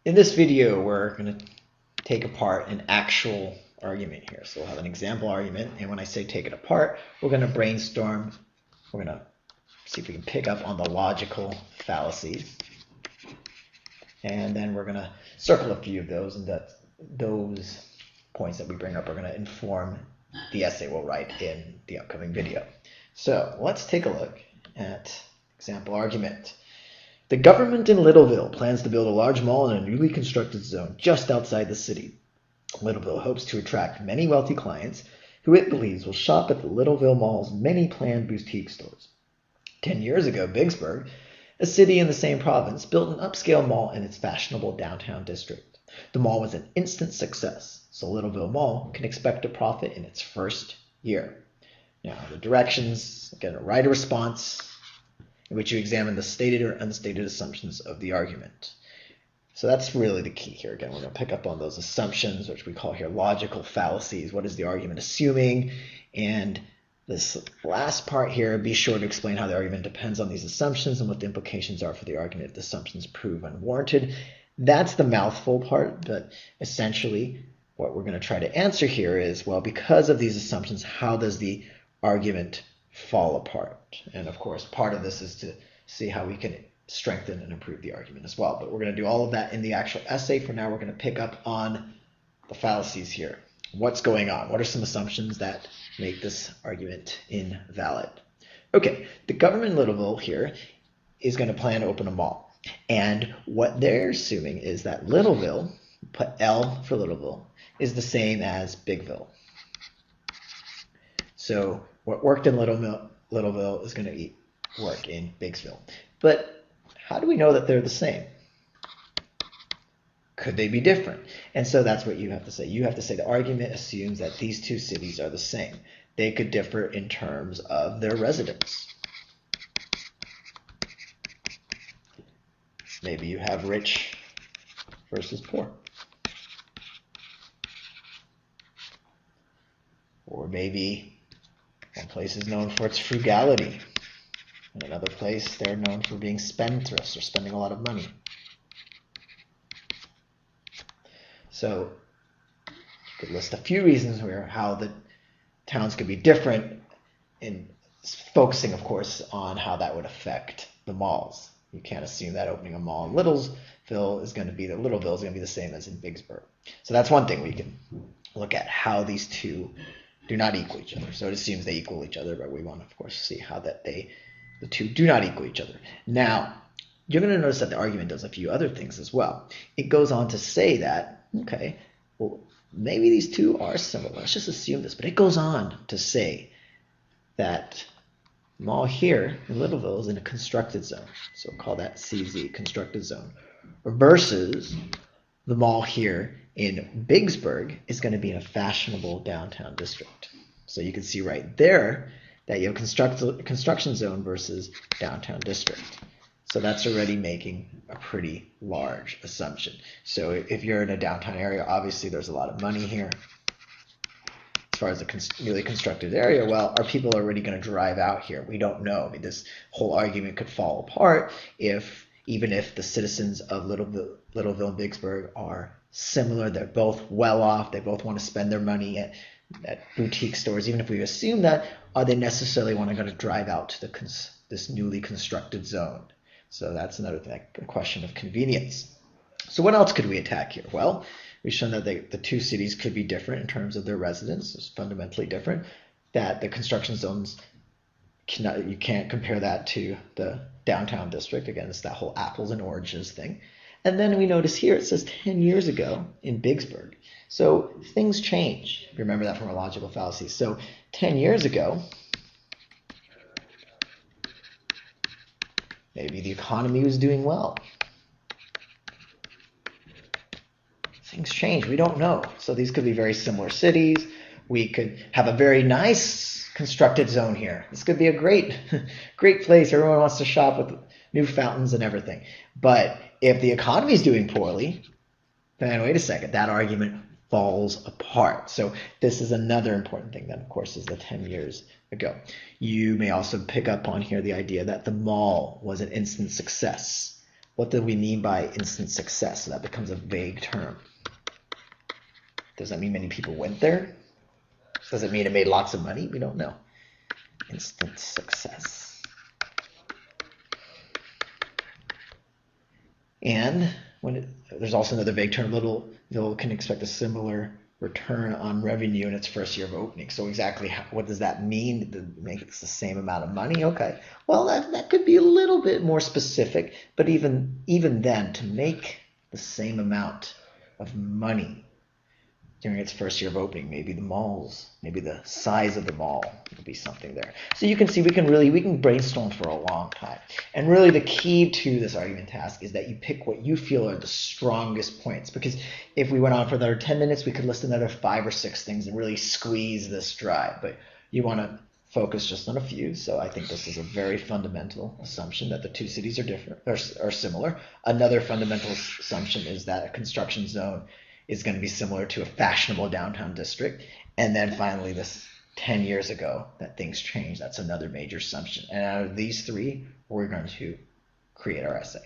In this video, we're going to take apart an actual argument here. So we'll have an example argument, and when I say take it apart, we're going to brainstorm. We're going to see if we can pick up on the logical fallacies. And then we're going to circle a few of those, and that those points that we bring up are going to inform the essay we'll write in the upcoming video. So let's take a look at example argument. The government in Littleville plans to build a large mall in a newly constructed zone just outside the city. Littleville hopes to attract many wealthy clients who it believes will shop at the Littleville Mall's many planned boutique stores. 10 years ago, Vicksburg, a city in the same province, built an upscale mall in its fashionable downtown district. The mall was an instant success, so Littleville Mall can expect a profit in its first year. Now, the directions, again, write a response in which you examine the stated or unstated assumptions of the argument. So that's really the key here. Again, we're going to pick up on those assumptions, which we call here logical fallacies. What is the argument assuming? And this last part here, be sure to explain how the argument depends on these assumptions and what the implications are for the argument if the assumptions prove unwarranted. That's the mouthful part, but essentially what we're going to try to answer here is, well, because of these assumptions, how does the argument fall apart? And of course, part of this is to see how we can strengthen and improve the argument as well. But we're going to do all of that in the actual essay. For now, we're going to pick up on the fallacies here. What's going on? What are some assumptions that make this argument invalid? Okay, the government in Littleville here is going to plan to open a mall. And what they're assuming is that Littleville, put L for Littleville, is the same as Bigville. So what worked in Littleville is going to work in Biggsville. But how do we know that they're the same? Could they be different? And so that's what you have to say. You have to say the argument assumes that these two cities are the same. They could differ in terms of their residents. Maybe you have rich versus poor. Or maybe one place is known for its frugality. In another place, they're known for being spendthrifts or spending a lot of money. So you could list a few reasons where how the towns could be different, in focusing, of course, on how that would affect the malls. You can't assume that opening a mall in Littleville is going to be the same as in Vicksburg. So that's one thing we can look at, how these two do not equal each other. So it assumes they equal each other, but we want to, of course, see how that the two do not equal each other. Now, you're going to notice that the argument does a few other things as well. It goes on to say that, okay, well, maybe these two are similar. Let's just assume this. But it goes on to say that the mall here in Littleville is in a constructed zone. So we'll call that CZ, constructed zone. Versus the mall here in Biggsburg is going to be in a fashionable downtown district. So you can see right there that you have construction zone versus downtown district. So that's already making a pretty large assumption. So if you're in a downtown area, obviously there's a lot of money here. As far as the newly constructed area, well, are people already going to drive out here? We don't know. I mean, this whole argument could fall apart even if the citizens of Littleville and Vicksburg are similar. They're both well off. They both want to spend their money at boutique stores. Even if we assume that, are they necessarily going to drive out to this newly constructed zone? So that's another thing, a question of convenience. So what else could we attack here? Well, we've shown that the two cities could be different in terms of their residents. It's fundamentally different. That the construction zones, you can't compare that to the downtown district. Again, it's that whole apples and oranges thing. And then we notice here it says 10 years ago in Biggsburg. So things change. Remember that from our logical fallacies. So 10 years ago, maybe the economy was doing well. Things change. We don't know. So these could be very similar cities. We could have a very nice constructed zone here. This could be a great place. Everyone wants to shop with new fountains and everything. But if the economy is doing poorly, then wait a second, that argument falls apart. So this is another important thing that, of course, is the 10 years ago. You may also pick up on here the idea that the mall was an instant success. what do we mean by instant success? So that becomes a vague term. Does that mean many people went there? Does it mean it made lots of money? We don't know. Instant success. And there's also another vague term, little can expect a similar return on revenue in its first year of opening. So exactly what does that mean? To make it the same amount of money? Okay. Well, that could be a little bit more specific, but even then, to make the same amount of money during its first year of opening, maybe the size of the mall will be something there. So you can see we can brainstorm for a long time. And really the key to this argument task is that you pick what you feel are the strongest points, because if we went on for another 10 minutes, we could list another 5 or 6 things and really squeeze this dry. But you want to focus just on a few. So I think this is a very fundamental assumption that the two cities are different or similar. Another fundamental assumption is that a construction zone is going to be similar to a fashionable downtown district. And then finally, this 10 years ago that things changed. That's another major assumption. And out of these three, we're going to create our essay.